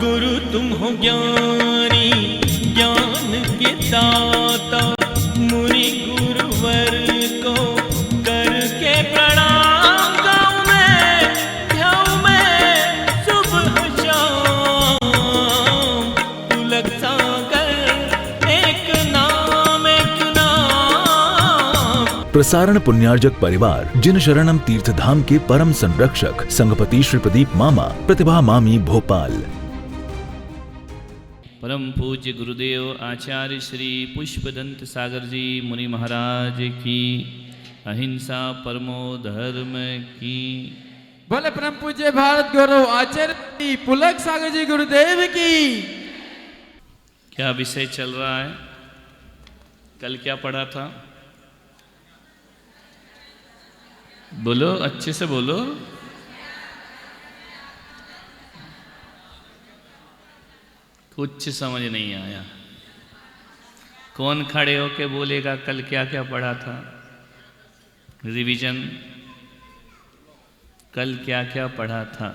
गुरु तुम हो ज्ञानी ज्ञान के दाता, मुनि गुरुवर को करके प्रणाम गाऊं मैं सुबह शाम। पुलक सागर एक नाम प्रसारण पुण्यार्जक परिवार जिन शरणम तीर्थ धाम के परम संरक्षक संघपति श्री प्रदीप मामा, प्रतिभा मामी, भोपाल। परम पूज्य गुरुदेव आचार्य श्री पुष्पदंत सागर जी मुनि महाराज की, अहिंसा परमो धर्म की। बोले परम पूज्य भारत गौरव आचार्य पुलक सागर जी गुरुदेव की। क्या विषय चल रहा है? कल क्या पढ़ा था? बोलो, अच्छे से बोलो। कुछ समझ नहीं आया। कौन खड़े होके बोलेगा कल क्या क्या पढ़ा था? रिवीजन, कल क्या क्या पढ़ा था?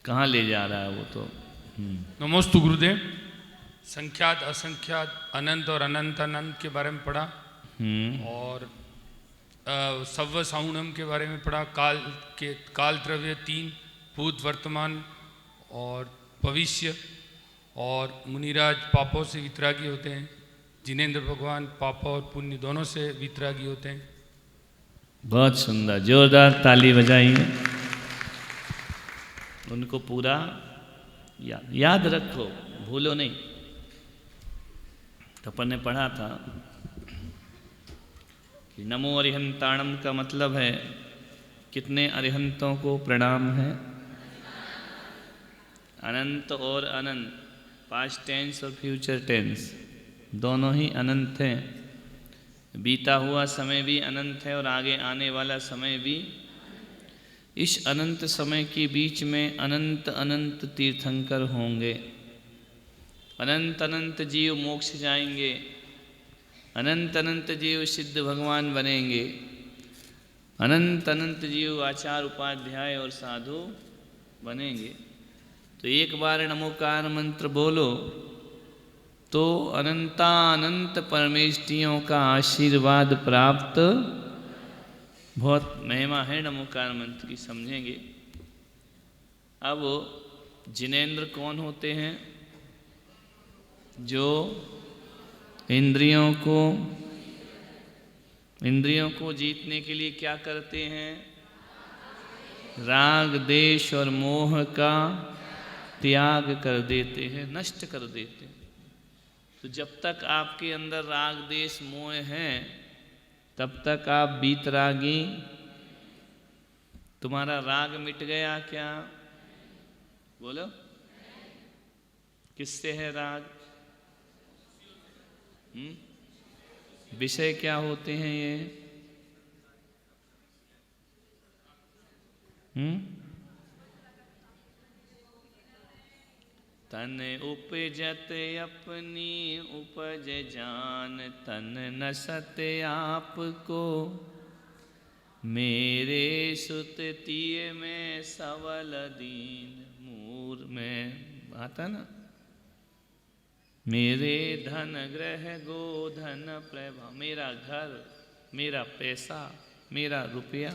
कहाँ ले जा रहा है वो तो? नमोस्तु गुरुदेव। संख्यात असंख्यात अनंत और अनंत अनंत के बारे में पढ़ा और सव्व साउणम के बारे में पढ़ा। काल द्रव्य 3, भूत वर्तमान और भविष्य, और मुनिराज पापों से वितरागी होते हैं, जिनेंद्र भगवान पाप और पुण्य दोनों से वितरागी होते हैं। बहुत सुंदर, जोरदार ताली बजाइए। उनको पूरा याद रखो, भूलो नहीं। तो अपन ने पढ़ा था कि नमो अरिहंताणम का मतलब है कितने अरिहंतों को प्रणाम है? अनंत और अनंत, पास्ट टेंस और फ्यूचर टेंस दोनों ही अनंत हैं। बीता हुआ समय भी अनंत है और आगे आने वाला समय भी। इस अनंत समय के बीच में अनंत अनंत तीर्थंकर होंगे। अनंत अनंत जीव मोक्ष जाएंगे, अनंत अनंत जीव सिद्ध भगवान बनेंगे, अनंत अनंत जीव आचार उपाध्याय और साधु बनेंगे। तो एक बार नमोकार मंत्र बोलो तो अनंतानंत परमेष्टियों का आशीर्वाद प्राप्त। बहुत महिमा है नमोकार मंत्र की, समझेंगे। अब जिनेंद्र कौन होते हैं? जो इंद्रियों को जीतने के लिए क्या करते हैं? राग देश और मोह का त्याग कर देते हैं, नष्ट कर देते हैं। तो जब तक आपके अंदर राग देश मोह है तब तक आप बीतरागी। तुम्हारा राग मिट गया क्या? बोलो, किससे है राग? विषय क्या होते हैं ये? तन उपजत अपनी उपज जान, तन नसत आपको मेरे सुत तिय में सवल दीन। मूर में आता ना, मेरे धन ग्रह गोधन प्रभा। मेरा घर, मेरा पैसा, मेरा रुपया,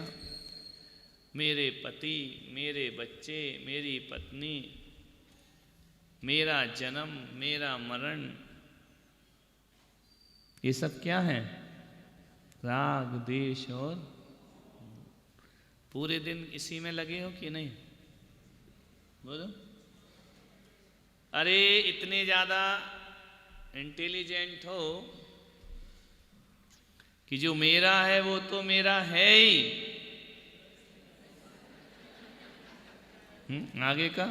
मेरे पति, मेरे बच्चे, मेरी पत्नी, मेरा जन्म, मेरा मरण, ये सब क्या है? राग देश। और पूरे दिन इसी में लगे हो कि नहीं? बोलो। अरे इतने ज्यादा इंटेलिजेंट हो कि जो मेरा है वो तो मेरा है ही। आगे का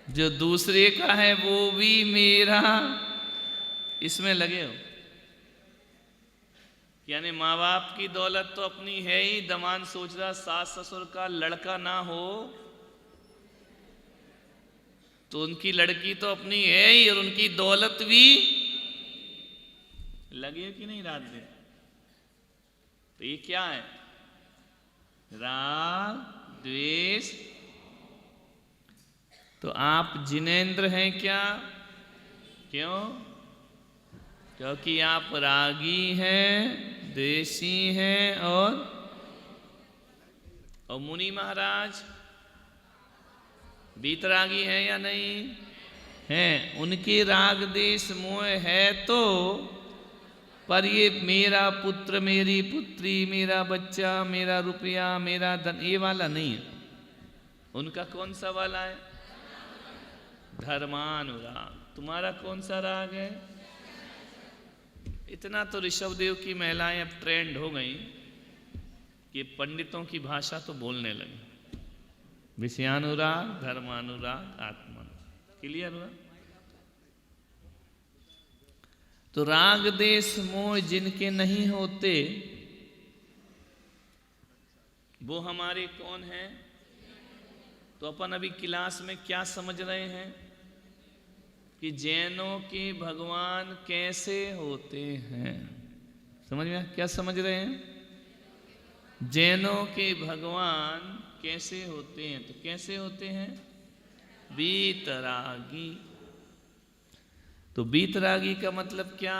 जो दूसरे का है वो भी मेरा, इसमें लगे हो। यानी माँ बाप की दौलत तो अपनी है ही। दमाद सोच रहा सास ससुर का लड़का ना हो तो उनकी लड़की तो अपनी है ही, और उनकी दौलत भी लगे हो कि नहीं रात दिन? तो ये क्या है? राग द्वेष तो आप जिनेंद्र हैं क्या? क्यों? क्योंकि आप रागी हैं, देशी हैं और मुनि महाराज बीतरागी हैं या नहीं हैं? उनके राग देश मोह है तो, पर ये मेरा पुत्र, मेरी पुत्री, मेरा बच्चा, मेरा रुपया, मेरा धन, ये वाला नहीं है। उनका कौन सा वाला है? धर्मानुराग। तुम्हारा कौन सा राग है? इतना तो ऋषभदेव की महिलाएं अब ट्रेंड हो गई कि पंडितों की भाषा तो बोलने लगी। विषयानुराग, धर्मानुराग, आत्मानुराग। क्लियर हुआ? तो राग देश मोह जिनके नहीं होते वो हमारे कौन हैं? तो अपन अभी क्लास में क्या समझ रहे हैं कि जैनों के भगवान कैसे होते हैं। समझ में? क्या समझ रहे हैं? जैनों के भगवान कैसे होते हैं? तो कैसे होते हैं? बीतरागी। तो बीतरागी का मतलब क्या?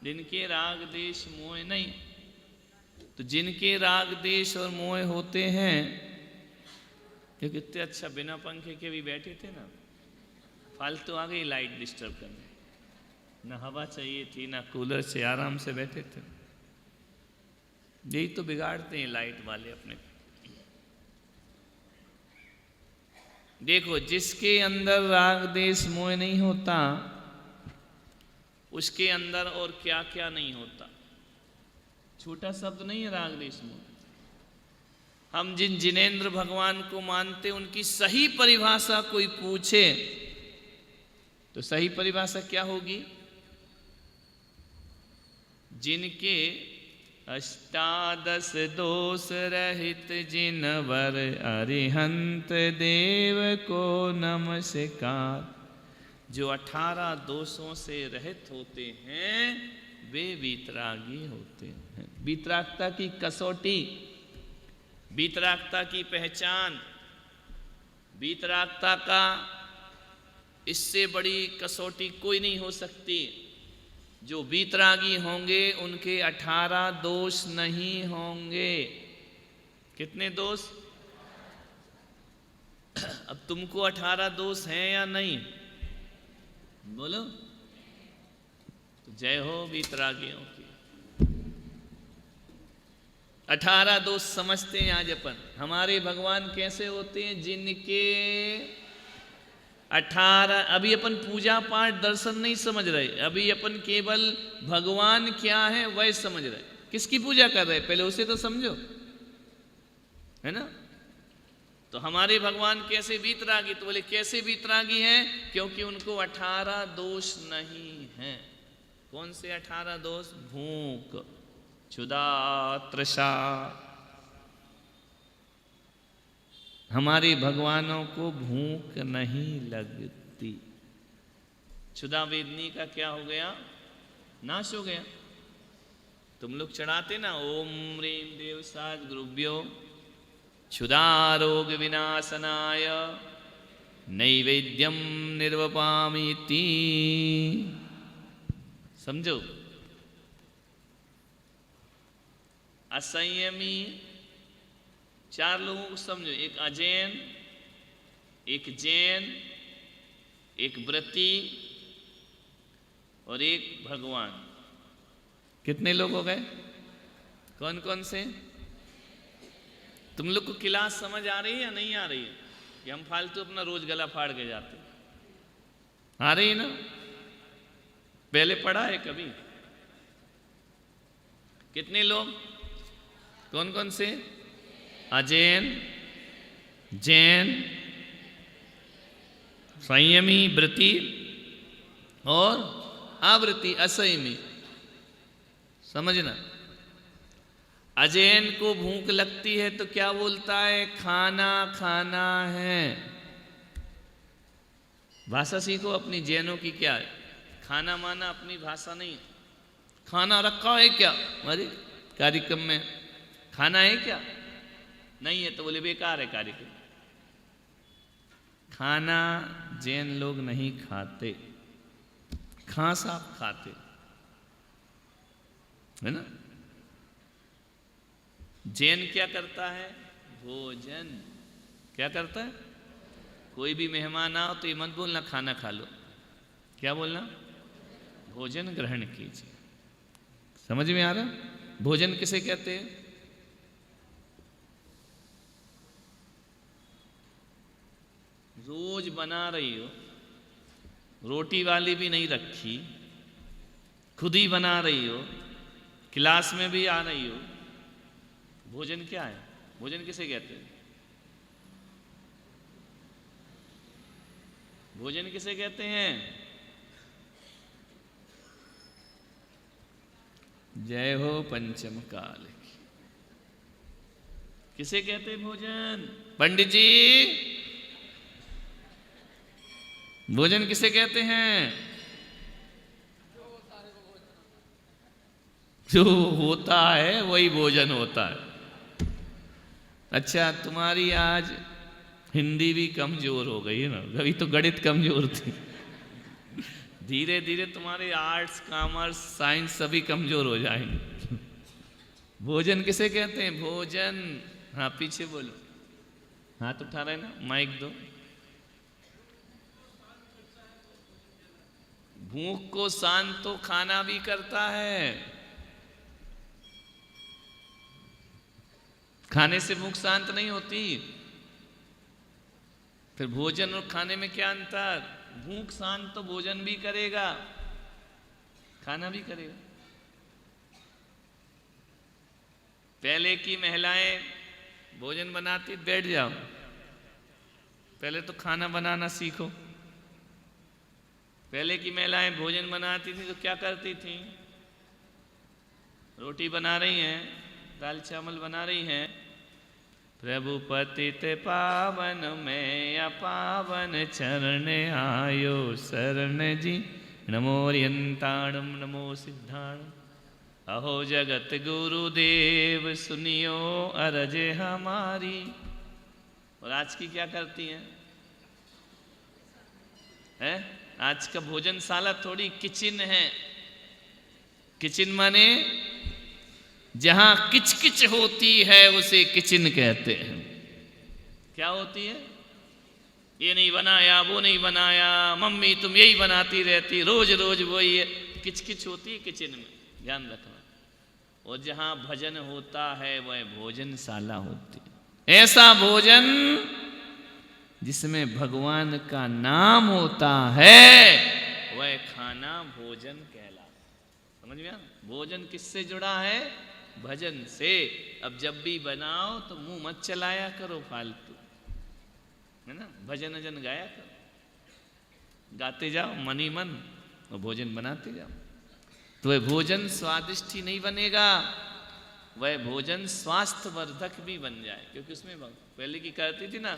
जिनके राग देश मोह नहीं। तो जिनके राग देश और मोह होते हैं, क्योंकि कितने अच्छा बिना पंखे के भी बैठे थे ना, फालतू आ गई लाइट डिस्टर्ब करने, ना हवा चाहिए थी ना कूलर से आराम से बैठे थे। यही तो बिगाड़ते हैं लाइट वाले अपने। देखो, जिसके अंदर राग देश मोह नहीं होता उसके अंदर और क्या क्या नहीं होता। छोटा शब्द नहीं है राग देश मोह। हम जिन जिनेंद्र भगवान को मानते उनकी सही परिभाषा कोई पूछे तो सही परिभाषा क्या होगी? जिनके अष्टादश दोष रहित जिनवर अरिहंत देव को नमस्कार। जो 18 दोषों से रहित होते हैं वे वीतरागी होते हैं। वीतरागता की कसौटी, वीतरागता की पहचान, वीतरागता का इससे बड़ी कसौटी कोई नहीं हो सकती। जो वीतरागी होंगे उनके 18 दोष नहीं होंगे। कितने दोष? अब तुमको 18 दोष हैं या नहीं? बोलो। तो जय हो वीतरागियों की। 18 दोष समझते हैं आज अपन। हमारे भगवान कैसे होते हैं? जिनके 18, अभी अपन पूजा पाठ दर्शन नहीं समझ रहे, अभी अपन केवल भगवान क्या है वह समझ रहे। किसकी पूजा कर रहे? पहले उसे तो समझो, है ना? तो हमारे भगवान कैसे वीतरागी? तो बोले कैसे वीतरागी हैं? क्योंकि उनको 18 दोष नहीं हैं। कौन से 18 दोष? भूख, क्षुधा, तृषा। हमारे भगवानों को भूख नहीं लगती। क्षुधा वेदनी का क्या हो गया? नाश हो गया। तुम लोग चढ़ाते ना ओम ह्रीं देव साज गुरुभ्यो क्षुधारोग विनाशनाय नैवेद्यम निर्वपामीति। समझो, असंयमी 4 लोगों को समझो। एक अजैन, एक जैन, एक व्रती और एक भगवान। कितने लोग हो गए? कौन कौन से? तुम लोग को क्लास समझ आ रही है या नहीं आ रही है? कि हम फालतू अपना रोज गला फाड़ के जाते? आ रही है ना? पहले पढ़ा है कभी? कितने लोग? कौन कौन से? अजैन, जैन, संयमी, व्रती और आवृत्ति असंयमी। समझना, अजैन को भूख लगती है तो क्या बोलता है? खाना खाना है। भाषा सीखो अपनी। जैनों की क्या है? खाना माना अपनी भाषा नहीं। खाना रखा है क्या? अरे कार्यक्रम में खाना है क्या? नहीं है तो बोले बेकार है कार्यक्रम। खाना जैन लोग नहीं खाते, खास आप खाते है ना। जैन क्या करता है? भोजन। क्या करता है? कोई भी मेहमान आओ तो ये मत बोलना खाना खा लो, क्या बोलना? भोजन ग्रहण कीजिए। समझ में आ रहा? भोजन किसे कहते हैं? रोज बना रही हो, रोटी वाली भी नहीं रखी, खुद ही बना रही हो, क्लास में भी आ रही हो, भोजन क्या है? भोजन किसे कहते हैं? भोजन किसे कहते हैं? जय हो पंचम काल की। किसे कहते हैं भोजन? पंडित जी, भोजन किसे कहते हैं? जो होता है वही भोजन होता है। अच्छा, तुम्हारी आज हिंदी भी कमजोर हो गई है ना, कभी तो गणित कमजोर थी, धीरे धीरे तुम्हारे आर्ट्स, कॉमर्स, साइंस सभी कमजोर हो जाएंगे। भोजन किसे कहते हैं? भोजन। हाँ, पीछे बोलो, हाथ उठा रहे ना, माइक दो। भूख को शांत तो खाना भी करता है। खाने से भूख शांत नहीं होती। फिर भोजन और खाने में क्या अंतर? भूख शांत तो भोजन भी करेगा, खाना भी करेगा। पहले की महिलाएं भोजन बनाती, बैठ जाओ, पहले तो खाना बनाना सीखो। पहले की महिलाएं भोजन बनाती थी तो क्या करती थी? रोटी बना रही हैं, दाल चावल बना रही हैं, प्रभु पतित पावन में अपावन चरण आयो शरण जी, नमो रियंताणम नमो सिद्धाणम, अहो जगत गुरुदेव सुनियो अरज हमारी। और आज की क्या करती हैं? है? आज का भोजनशाला थोड़ी किचन है। किचन माने जहां किचकिच होती है उसे किचन कहते हैं। क्या होती है? ये नहीं बनाया, वो नहीं बनाया, मम्मी तुम यही बनाती रहती, रोज रोज वही है, किचकिच होती है किचन में, ध्यान रखना। और जहां भजन होता है वह भोजनशाला होती है। ऐसा भोजन जिसमें भगवान का नाम होता है वह खाना भोजन कहलाता। समझ में आ? भोजन किससे जुड़ा है? भजन से। अब जब भी बनाओ तो मुंह मत चलाया करो फालतू, है ना। भजन अजन गाया करो, गाते जाओ मन ही मन, और भोजन बनाते जाओ। तो वह भोजन स्वादिष्ट ही नहीं बनेगा, वह भोजन स्वास्थ्यवर्धक भी बन जाए। क्योंकि उसमें पहले की करती थी ना,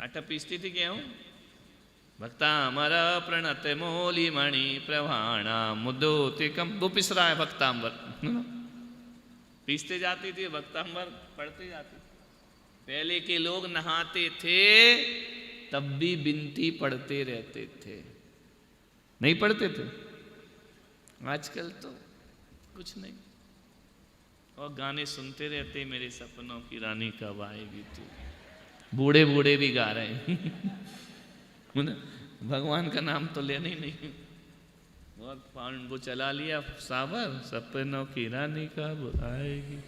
आटा पीसती थी गेहूं, भक्तामर प्रणत मोली मणि प्रवाणा मुदोतिकम, वो पिस रहा है भक्तांबर, पीसते जाती थी, भक्तांबर पढ़ते जाती। पहले के लोग नहाते थे तब भी बिनती पढ़ते रहते थे, नहीं पढ़ते थे। आजकल तो कुछ नहीं, और गाने सुनते रहते, मेरे सपनों की रानी कब आएगी तू। बूढ़े बूढ़े भी गा रहे हैं भगवान का नाम तो लेना ही नहीं। बहुत पाउंड वो चला लिया सावर, सपनों की रानी कब आएगी।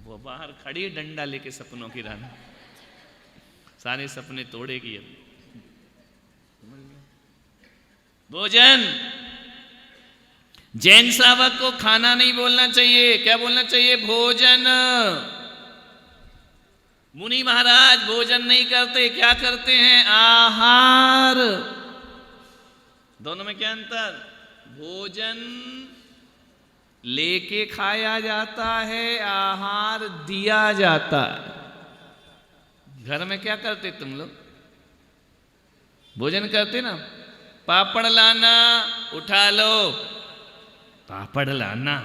वो बाहर खड़ी डंडा लेके, सपनों की रानी, सारे सपने तोड़ेगी अब। भोजन, जैन सावक को खाना नहीं बोलना चाहिए, क्या बोलना चाहिए? भोजन। मुनि महाराज भोजन नहीं करते, क्या करते हैं? आहार। दोनों में क्या अंतर? भोजन लेके खाया जाता है, आहार दिया जाता है। घर में क्या करते तुम लोग? भोजन करते ना, पापड़ लाना, उठा लो, पापड़ लाना,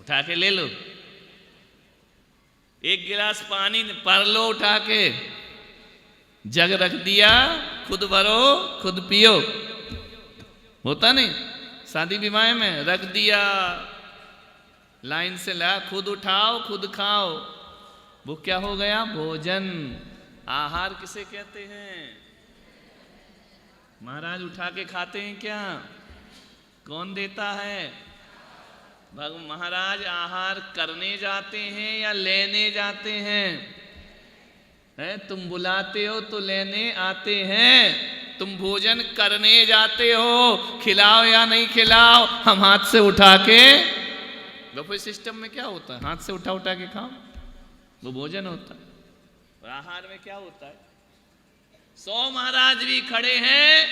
उठा के ले लो। एक गिलास पानी पर लो उठा के, जग रख दिया, खुद भरो खुद पियो। होता नहीं शादी विवाह में, रख दिया लाइन से ला, खुद उठाओ खुद खाओ। वो क्या हो गया? भोजन। आहार किसे कहते हैं? महाराज उठा के खाते हैं क्या? कौन देता है? महाराज आहार करने जाते हैं या लेने जाते हैं? तुम बुलाते हो तो लेने आते हैं, तुम भोजन करने जाते हो, खिलाओ या नहीं खिलाओ, हम हाथ से उठा के। बफे सिस्टम में क्या होता है? हाथ से उठा उठा के खाओ, वो भोजन होता है। और आहार में क्या होता है? 100 महाराज भी खड़े हैं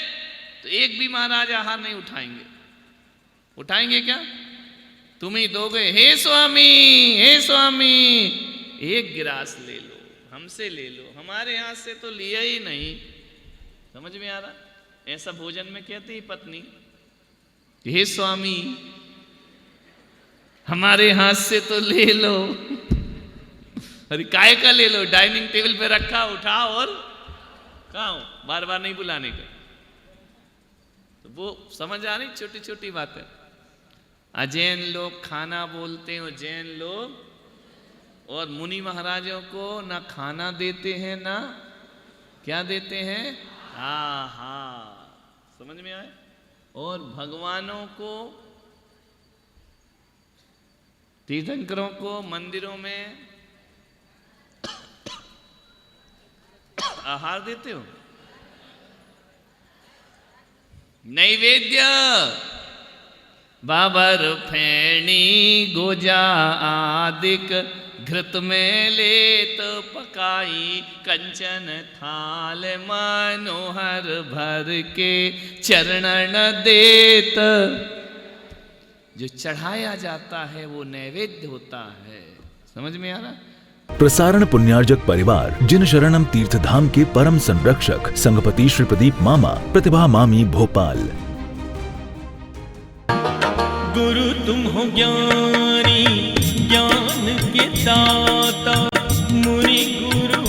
तो एक भी महाराज आहार नहीं उठाएंगे। उठाएंगे क्या? तुम ही दोगे। हे स्वामी, हे स्वामी, एक गिलास ले लो, हमसे ले लो, हमारे हाथ से तो लिया ही नहीं। समझ में आ रहा? ऐसा भोजन में कहती है पत्नी, हे स्वामी हमारे हाथ से तो ले लो। अरे काय का ले लो? डाइनिंग टेबल पे रखा, उठाओ और खाओ, बार बार नहीं बुलाने का। तो वो समझ आ रही छोटी छोटी बातें। अजैन लोग खाना बोलते हैं, जैन लोग, और मुनि महाराजों को ना खाना देते हैं ना क्या देते हैं? हा। समझ में आए? और भगवानों को, तीर्थंकरों को मंदिरों में आहार देते हो? नैवेद्य बाबर फेणी गोजा आदिक घृत में लेत पकाई, कंचन थाल मनोहर भर के चरणन देत। जो चढ़ाया जाता है वो नैवेद्य होता है। समझ में आ रहा? प्रसारण पुण्यार्जक परिवार जिन शरणम तीर्थ धाम के परम संरक्षक संघपति श्री प्रदीप मामा, प्रतिभा मामी, भोपाल। गुरु तुम हो ज्ञानी, ज्ञान के दाता, मुनि गुरु